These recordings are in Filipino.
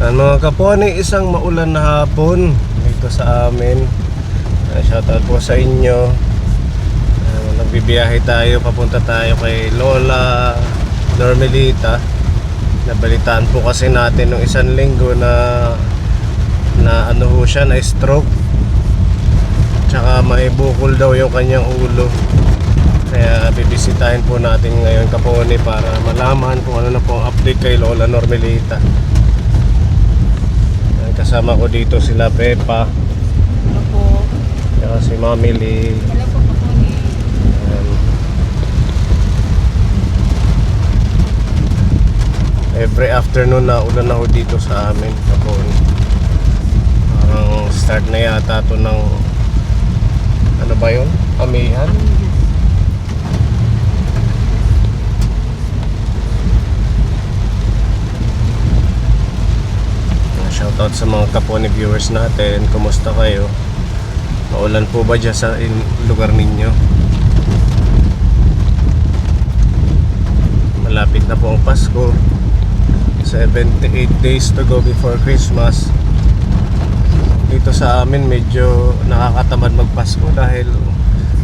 Mga kaponi, isang maulan na hapon dito sa amin. Shoutout po sa inyo. Nagbibiyahe tayo, papunta tayo kay Lola Normelita. Nabalitaan po kasi natin nung isang linggo na ano ho siya, na stroke. Tsaka may bukol daw yung kanyang ulo. Kaya bibisitahin po natin ngayon kaponi para malaman kung ano na po ang update kay Lola Normelita. Kasama ko dito sila Pepa. Hello po. Tsaka si Mami Lee. Hello po, kaponi. Every afternoon na ulan na ho dito sa amin kaponi. Parang start na yata to ng ano ba yun? Amihan? Shoutout sa mga kaponi viewers natin. Kumusta kayo? Maulan po ba dyan sa lugar ninyo? Malapit na po ang Pasko. 78 days to go before Christmas. Dito sa amin medyo nakakatamad magpasko dahil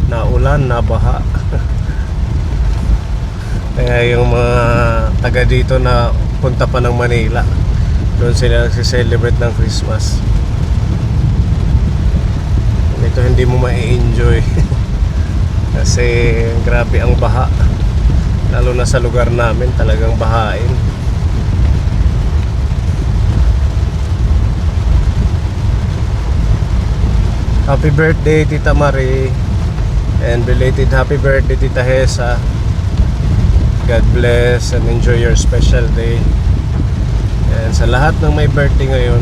naulan, nabaha. Kaya yung mga taga dito na punta pa ng Manila, doon sila nagsi-celebrate ng Christmas. Ito hindi mo ma-enjoy kasi grabe ang baha. Lalo na sa lugar namin, talagang bahain. Happy birthday Tita Marie, and belated happy birthday Tita Hesa. God bless and enjoy your special day. And sa lahat ng may birthday ngayon,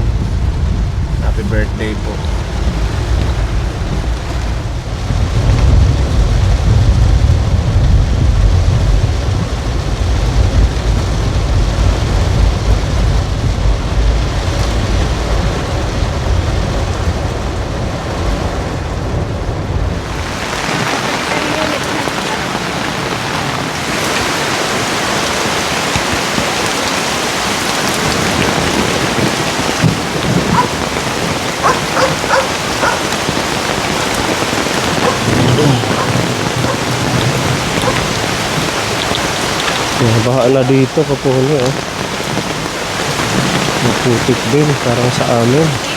happy birthday po. Baha na dito kapuni, oh. Maputik din parang sa amin.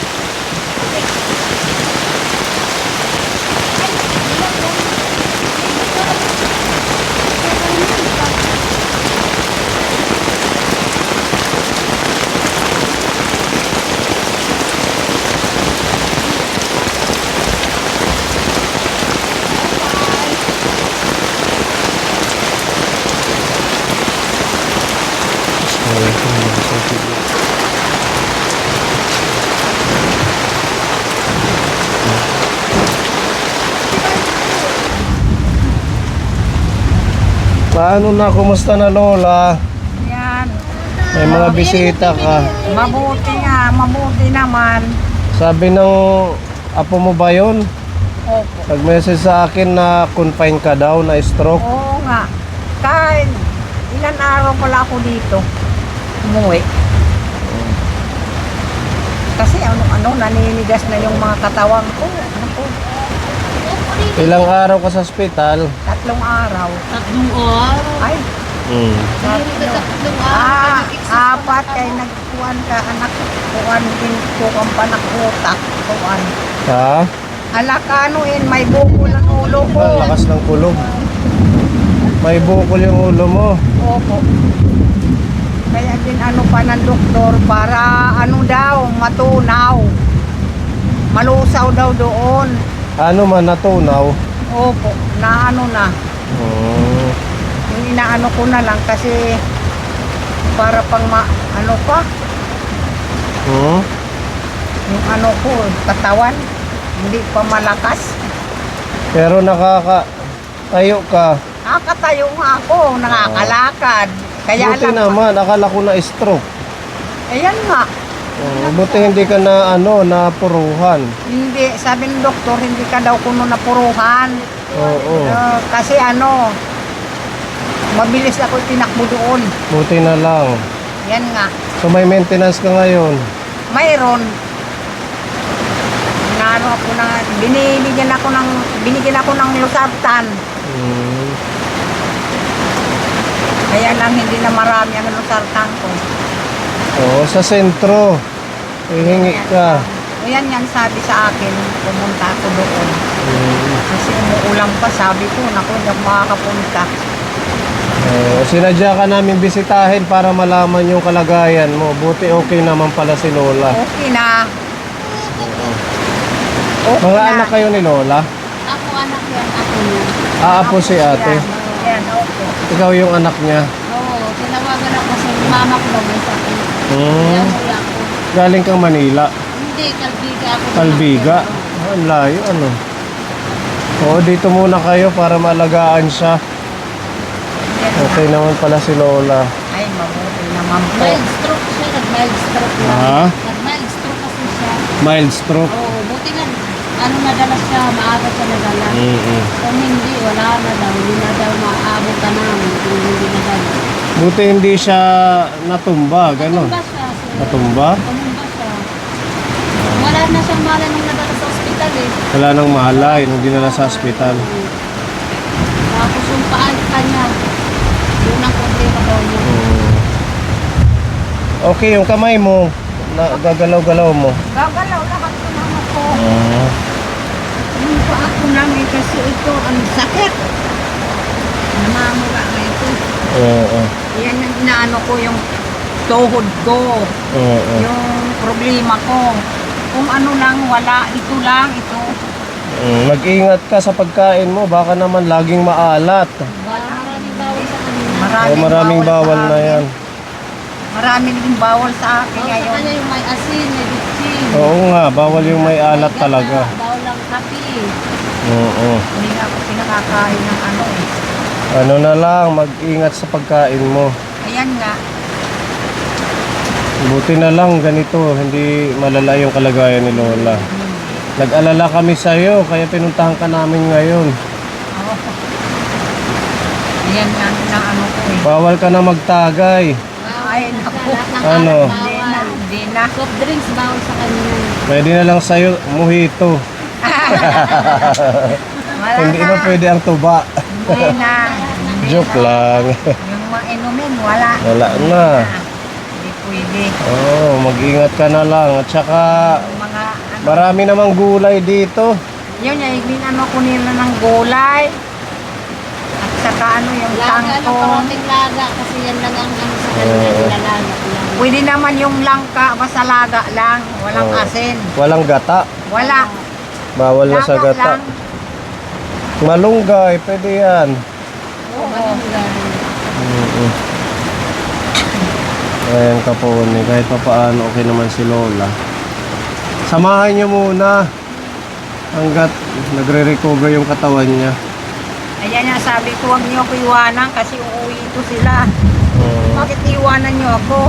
Paano na? Kumusta na Lola? Yan. May mga bisita ka. Mabuti nga, mabuti naman. Sabi ng apo mo ba yun? Opo. Nag-message sa akin na confine ka daw, na stroke. Oo nga. Kahit ilan araw pala ako dito. Umuwi. Kasi ano, naninigas na yung mga katawan ko. Ano po? Ilang araw ka sa ospital? 3 araw. 3 araw. Ay, Hindi ka 3 araw. 4 kay nagkuhan ka anak. Kuhan din ko ang panakutak. Kuhan. Ha? Alakanuin, may bukol ang ulo ko. Ang lakas ng kulog. May bukol yung ulo mo. Opo. Kaya din ano pa ng doktor para ano daw, matunaw. Malusaw daw doon. Ano man, natunaw? Opo, na ano na. Yung inaano ko na lang kasi para pang ano pa, yung ano ko, katawan, hindi pa malakas. Pero nakakatayo ka. Nakatayo nga ako, nakakalakad. Kaya Buti lang, naman, akala ko na stroke. ayan nga. Buti hindi ka na napuruhan. Hindi, sabi ng doktor, hindi ka daw kuno napuruhan. Oo. Kasi ano, mabilis ako tinakbo doon. Buti na lang. Yan nga. So may maintenance ka ngayon. Mayroon. Naano ako na, binigyan ako ng lusartan. Hmm. Kaya lang hindi na marami ang lusartan ko. Oo, sa sentro. Hihingi ka. O yan sabi sa akin, pumunta ako doon. Hmm. Kasi umuulan pa, sabi ko, naku, hindi ako makakapunta. Sinadya ka namin bisitahin para malaman yung kalagayan mo. Buti okay naman pala si Lola. Okay na. Okay Mga na. anak kayo ni Lola? Ako anak yan, ako niya. Apo si ate. Yan, okay. Ikaw yung anak niya. Oo, tinawagan ako sa mama ko may sakit. Kaya Hmm. wala ako. Galing kang Manila. Hindi, Kalbiga ako. Kalbiga. Ang layo ano. Oo, dito muna kayo para malagaan siya. Yan. Okay naman pala si Lola. Ay, mabuti naman po. Mild stroke siya, nag-mild stroke lang. Ha? Nag-mild stroke kasi siya. Mild stroke. Oo, buti nga, nadala siya, maaga siya nadala. Mm-mm. Kung hindi, wala na daw. Hindi na daw maabot ka namin kung hindi nadala. Buti hindi siya natumba, gano'n. Tumba siya. sir. Natumba? Tumba siya. Wala na siyang mala nung nadala sa ospital eh. Wala nang mahalay nung dinala sa ospital. Tapos yung paan kanya, yun ang problema daw niya. Okay, yung kamay mo, gagalaw-galaw mo. Gagalaw lahat ko ng ako. Ah. Yung pa ako lang eh, kasi ito ang sakit. Namamura nga ito. Oo. Yan ang inaano ko yung tuhod ko. Oo. Yung problema ko. Kung ano lang, wala. Ito lang, ito. Mag-ingat ka sa pagkain mo, baka naman laging maalat. Maraming bawal sa kanina. Maraming bawal sa na akin. yan. Maraming din bawal sa akin Oo, sa ngayon. kanya yung may asin, may bitchin. Oo nga, bawal yung may alat May talaga. gata, bawal lang kape. Oo. Hindi na ako pinakakain ng ano eh. Ano na lang, mag-ingat sa pagkain mo. Ayan nga. Buti na lang ganito, hindi malala yung kalagayan ni Lola. Nag-alala kami sa'yo, kaya pinuntahan ka namin ngayon. Oo. Ayan nga na ano ko eh. Bawal ka na magtagay. Ay, naku. Lahat ng Ano? alak Hindi na, bawal. hindi na. Soft drinks bawal sa kanya. Pwede na lang sa'yo, mojito. Wala Hindi na. na pwede ang tuba. Hindi na. Hindi Joke na. lang. Yung mga inumin, wala. Wala na. Hindi pwede. Oo, mag-ingat ka na lang. At saka, Yung mga ano. marami namang gulay dito. Yun, yung ano ko nila ng gulay. At saka ano yung Laga ng tangkong. parating laga kasi yan lang ang ano sa kanya, Oo. nilalaga lang. Pwede naman yung langka, basta laga lang. Walang Oo. asin. Walang gata. Wala. Bawal na sa Laga gata. lang. Malunggay, pwede yan. Oo, malunggay. Ayan ka po, kahit pa paano okay naman si Lola. Samahan niyo muna hanggat nagre-recover yung katawan niya. Ayan nga, sabi ko, huwag niyo ako iwanan kasi uuwi ko sila. Oo. Bakit iwanan niyo ako?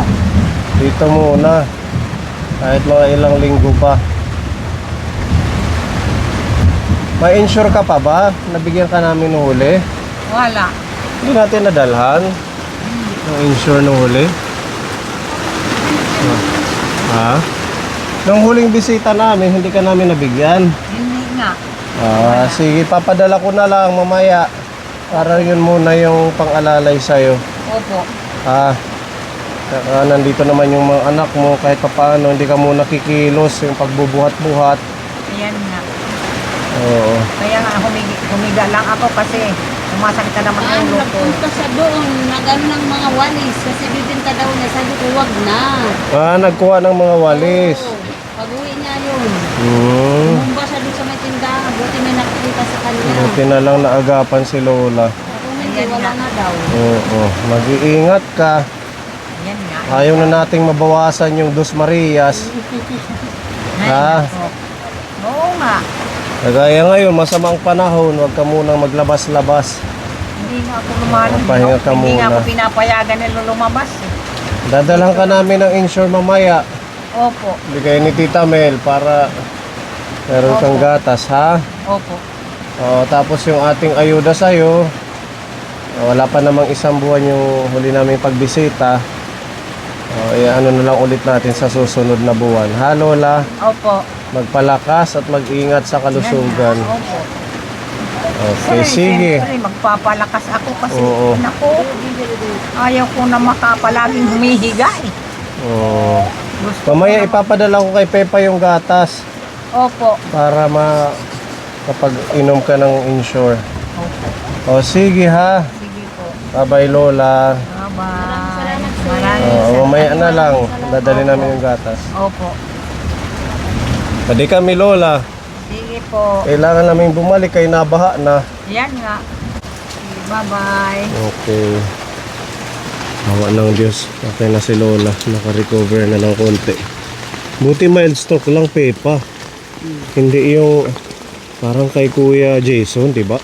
Dito muna. Kahit mga ilang linggo pa. May insure ka pa ba? Nabigyan ka namin ng huli? Wala. Hindi natin nadalhan. Yung insure ng huli. Ha? Nung huling bisita namin, hindi ka namin nabigyan. Hindi nga. Sige, papadala ko na lang mamaya. Para yun muna yung pang-alalay sa'yo. Opo. Saka nandito naman yung mga anak mo, kahit papaano, hindi ka muna kikilos, yung pagbubuhat-buhat. Ayan nga. Oo. Kaya nga, humiga lang ako kasi sumasakit na naman ang ulo ko. Nagpunta siya doon, nag-ano ng mga walis kasi bibinta daw niya. Sabi ko, wag na. Nagkuha ng mga walis. Oo. Pag-uwi niya yun. Bumba siya doon sa may tindahan. Buti may nakikita sa kanya. Buti na lang naagapan si Lola. Kung hindi, wala na daw. Oo. Mag-iingat ka. Ayan nga. Ayaw na nating mabawasan yung Dos Marias. Ay, nako. Oo nga. Kagaya ngayon, masamang panahon, huwag ka munang maglabas-labas. Hindi nga ako lumalabas. Pahinga ka Hindi nga muna. ako pinapayagan nila lumabas. Eh. Dadalhan ka namin ng insure mamaya. Opo. Bigay ni Tita Mel para meron kang Opo. gatas, ha? Opo. Tapos yung ating ayuda sa'yo, wala pa namang isang buwan yung huli namin pagbisita. Ano na lang ulit natin sa susunod na buwan. Ha, Lola? Opo. Magpalakas at mag-ingat sa kalusugan. Opo. Okay, sige. Siyempre, magpapalakas ako kasi Oo. naku, ayaw ko na makapalaging humihiga eh. Oo. Gusto Mamaya ko na- ipapadala ko kay Pepa yung gatas Opo. para kapag inom ka ng insure. Opo. O sige ha. Sige po. Bye-bye, Lola. Bye-bye. Salamat, sir. Maraming Mamaya na lang. Dadali namin yung gatas. Opo. Pwede kami, Lola. Sige po. Kailangan namin bumalik kay nabaha na. Yan nga. Sige, bye-bye. Okay. Awa ng Diyos. Okay na si Lola. Naka-recover na ng konti. Buti mild stroke lang, Pepa. Hindi yung parang kay Kuya Jason, di ba?